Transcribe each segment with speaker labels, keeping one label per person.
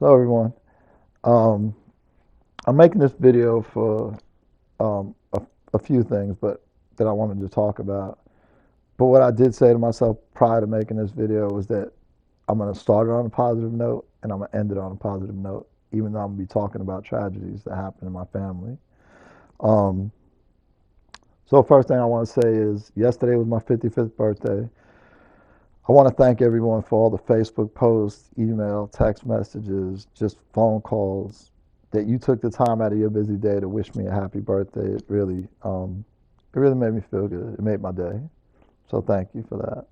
Speaker 1: Hello, everyone. Um, I'm making this video for um, a, a few things, but that I wanted to talk about. But what I did say to myself prior to making this video was that I'm going to start it on a positive note and I'm going to end it on a positive note, even though I'm going to be talking about tragedies that happened in my family. Um, so, first thing I want to say is yesterday was my 55th birthday. I want to thank everyone for all the Facebook posts, email, text messages, just phone calls that you took the time out of your busy day to wish me a happy birthday. It really made me feel good. It made my day. So thank you for that.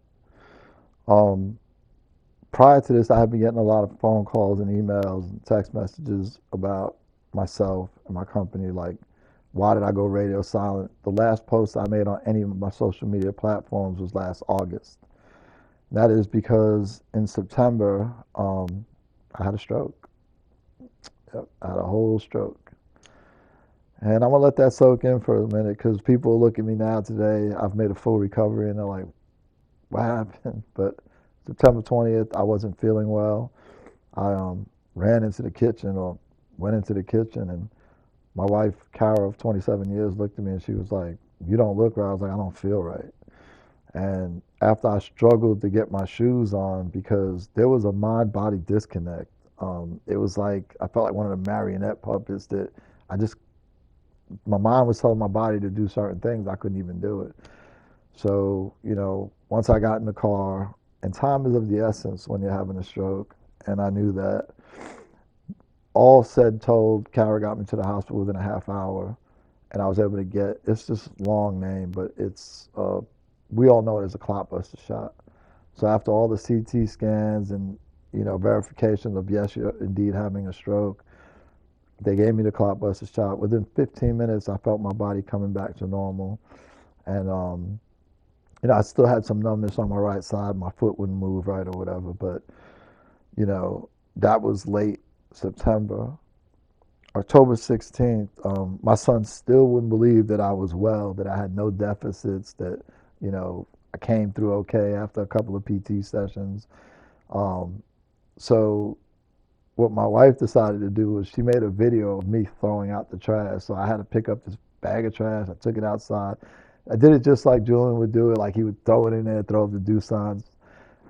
Speaker 1: Prior to this, I had been getting a lot of phone calls and emails and text messages about myself and my company. Like, why did I go radio silent? The last post I made on any of my social media platforms was last August. That is because in September, I had a stroke. Yep, I had a whole stroke. And I'm going to let that soak in for a minute because people look at me now today. I've made a full recovery and they're like, what happened? But September 20th, I wasn't feeling well. I ran into the kitchen or went into the kitchen, and my wife, Kara, of 27 years, looked at me and she was like, you don't look right. I was like, I don't feel right. And after I struggled to get my shoes on because there was a mind body disconnect, it was like I felt like one of the marionette puppets that I just, my mind was telling my body to do certain things. I couldn't even do it. So, once I got in the car, and time is of the essence when you're having a stroke, and I knew that. All said told, Kara got me to the hospital within a half hour, and I was able to get, it's just a long name, but we all know it as a clotbuster shot. So after all the CT scans and verification of yes, you're indeed having a stroke, they gave me the clotbuster shot. Within 15 minutes, I felt my body coming back to normal, and I still had some numbness on my right side. My foot wouldn't move right or whatever, but you know, that was late September. October 16th, my son still wouldn't believe that I was well, that I had no deficits, that I came through okay after a couple of PT sessions. Um, so what my wife decided to do was she made a video of me throwing out the trash. So I had to pick up this bag of trash. I took it outside. I did it just like Julian would do it. Like he would throw it in there, throw up the do signs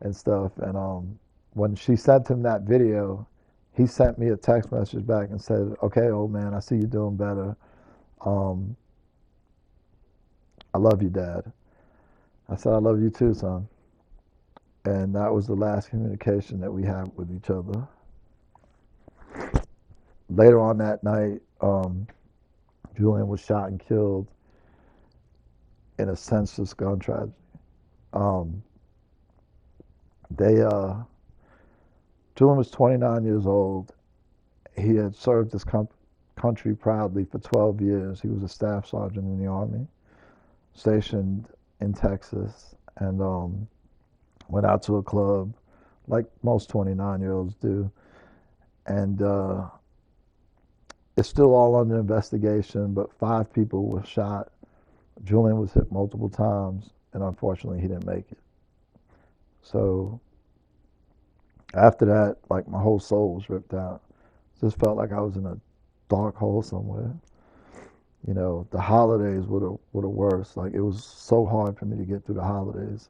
Speaker 1: and stuff. And when she sent him that video, he sent me a text message back and said, "Okay, old man, I see you doing better. Um, I love you, Dad." I said, "I love you too, son." And that was the last communication that we had with each other. Later on that night, Julian was shot and killed in a senseless gun tragedy. Um, they Julian was 29 years old. He had served his country proudly for 12 years. He was a staff sergeant in the Army, stationed in Texas, and went out to a club like most 29-year-olds do. And it's still all under investigation, but 5 people were shot. Julian was hit multiple times, and unfortunately, he didn't make it. So after that, like my whole soul was ripped out. Just felt like I was in a dark hole somewhere. The holidays were the worst. Like it was so hard for me to get through the holidays,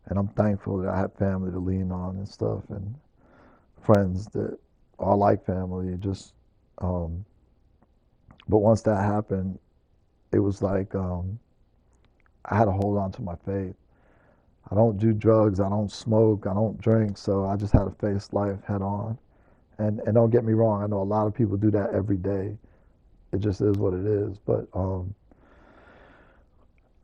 Speaker 1: and I'm thankful that I had family to lean on and stuff, and friends that are like family. Um, but once that happened, it was like I had to hold on to my faith. I don't do drugs. I don't smoke. I don't drink. So I just had to face life head on. And don't get me wrong. I know a lot of people do that every day. It just is what it is. But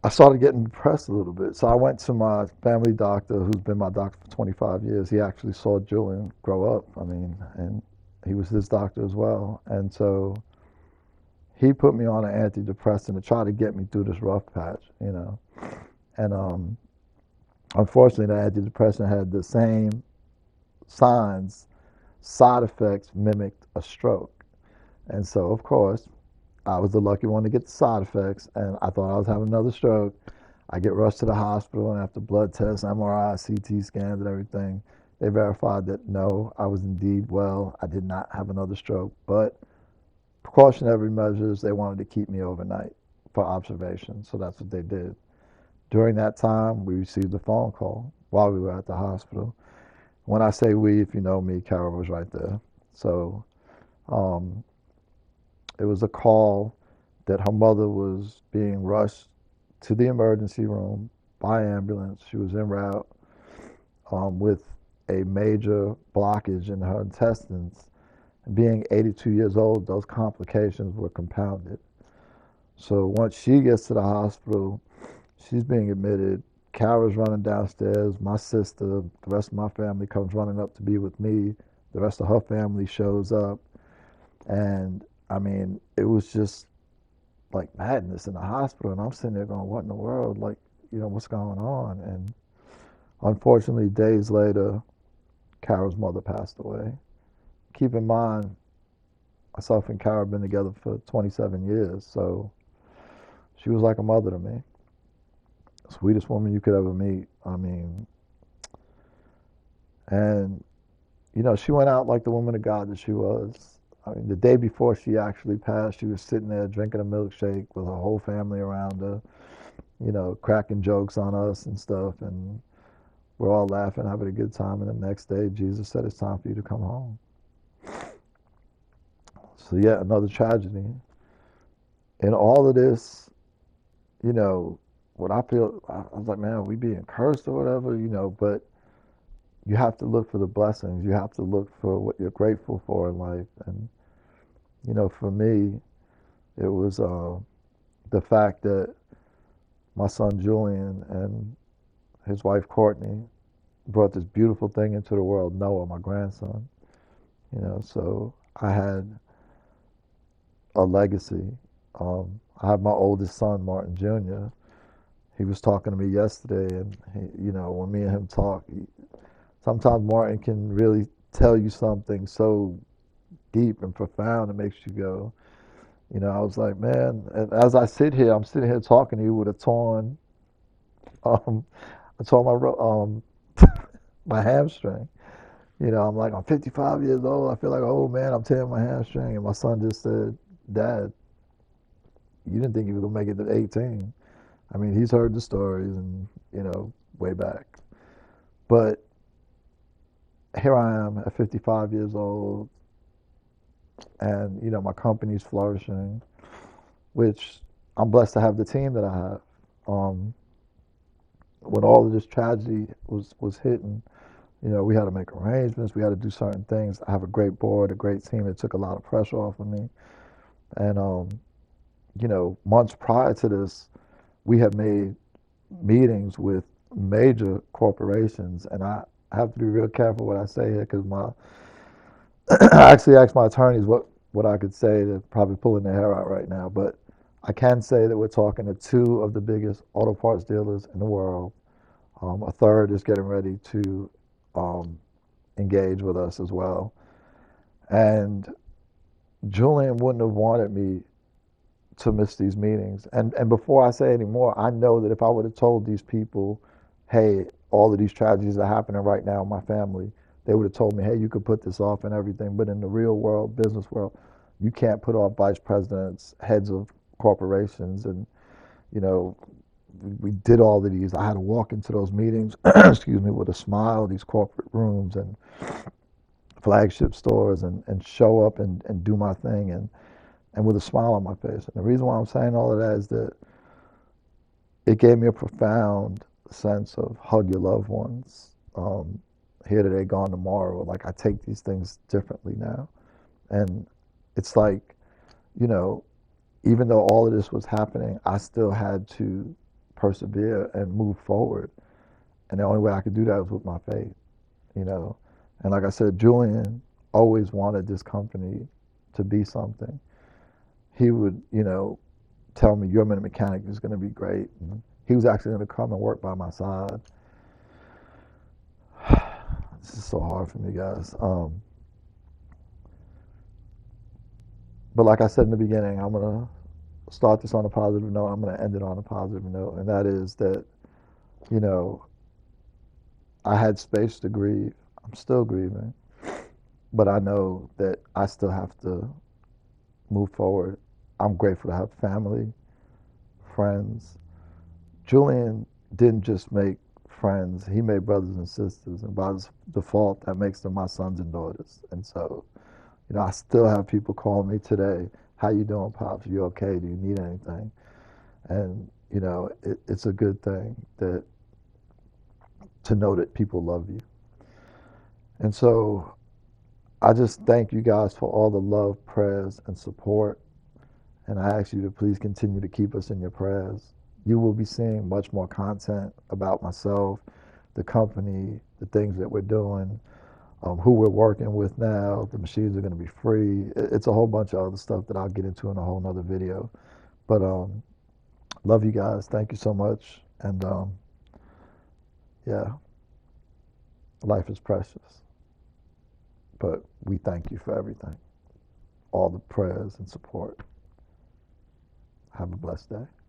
Speaker 1: I started getting depressed a little bit. So I went to my family doctor, who's been my doctor for 25 years. He actually saw Julian grow up. I mean, and he was his doctor as well. And so he put me on an antidepressant to try to get me through this rough patch. And unfortunately, the antidepressant had the same signs, side effects mimicked a stroke. And so, of course, I was the lucky one to get the side effects, and I thought I was having another stroke. I get rushed to the hospital, and after blood tests, MRI, CT scans, and everything, They verified that no, I was indeed well. I did not have another stroke, but precautionary measures, they wanted to keep me overnight for observation. So that's what they did. During that time, we received a phone call while we were at the hospital. When I say we, if you know me, Carol was right there. So um, it was a call that her mother was being rushed to the emergency room by ambulance. She was en route with a major blockage in her intestines. Being 82 years old, those complications were compounded. So once she gets to the hospital, she's being admitted. Kara's running downstairs. My sister, the rest of my family comes running up to be with me. The rest of her family shows up. And I mean, it was just like madness in the hospital. And I'm sitting there going, what in the world? Like, what's going on? And unfortunately, days later, Kara's mother passed away. Keep in mind, myself and Kara have been together for 27 years. So she was like a mother to me. Sweetest woman you could ever meet. I mean, and she went out like the woman of God that she was. I mean, the day before she actually passed, she was sitting there drinking a milkshake with her whole family around her, cracking jokes on us and stuff. And we're all laughing, having a good time. And the next day, Jesus said, it's time for you to come home. So, yeah, another tragedy. And all of this, you know, what I was like, man, are we being cursed or whatever, but you have to look for the blessings. You have to look for what you're grateful for in life. And, for me, it was the fact that my son Julian and his wife Courtney brought this beautiful thing into the world, Noah, my grandson. So I had a legacy. I have my oldest son, Martin Jr. He was talking to me yesterday, and when me and him talk, sometimes Martin can really tell you something so deep and profound. It makes you go, I was like, man. And as I'm sitting here talking to you with um, I tore my hamstring. I'm 55 years old. I feel like, oh man, I'm tearing my hamstring. And my son just said, Dad, you didn't think you were gonna make it to 18. I mean, he's heard the stories and way back. But here I am at 55 years old, and my company's flourishing, which I'm blessed to have the team that I have. When all of this tragedy was hitting, we had to make arrangements. We had to do certain things. I have a great board, a great team. It took a lot of pressure off of me. And months prior to this, we had made meetings with major corporations, and I have to be real careful what I say here because I actually asked my attorneys what I could say. They're probably pulling their hair out right now, but I can say that we're talking to two of the biggest auto parts dealers in the world. A third is getting ready to um, engage with us as well. And Julian wouldn't have wanted me to miss these meetings. And before I say any more, I know that if I would have told these people, hey, all of these tragedies are happening right now in my family, they would have told me, hey, you could put this off and everything. But in the real world, business world, you can't put off vice presidents, heads of corporations. And, you know, we did all of these. I had to walk into those meetings, excuse me, with a smile, these corporate rooms and flagship stores and show up and do my thing and with a smile on my face. And the reason why I'm saying all of that is that it gave me a profound sense of hug your loved ones. Here today, gone tomorrow. Like I take these things differently now. And it's like, you know, even though all of this was happening, I still had to persevere and move forward. And the only way I could do that was with my faith, you know. And like I said, Julian always wanted this company to be something. He would, tell me your minute mechanic is going to be great. And he was actually going to come and work by my side. This is so hard for me, guys. But like I said in the beginning, I'm going to start this on a positive note. I'm going to end it on a positive note. And that is that, you know, I had space to grieve. I'm still grieving, but I know that I still have to move forward. I'm grateful to have family, friends. Julian didn't just make friends, he made brothers and sisters, and by default, that makes them my sons and daughters. And so, I still have people calling me today. How you doing, Pops? You okay? Do you need anything? And it's a good thing that to know that people love you. And so I just thank you guys for all the love, prayers, and support. And I ask you to please continue to keep us in your prayers. You will be seeing much more content about myself, the company, the things that we're doing, who we're working with now. The machines are going to be free. It's a whole bunch of other stuff that I'll get into in a whole nother video. But love you guys. Thank you so much. And yeah, life is precious. But we thank you for everything, all the prayers and support. Have a blessed day.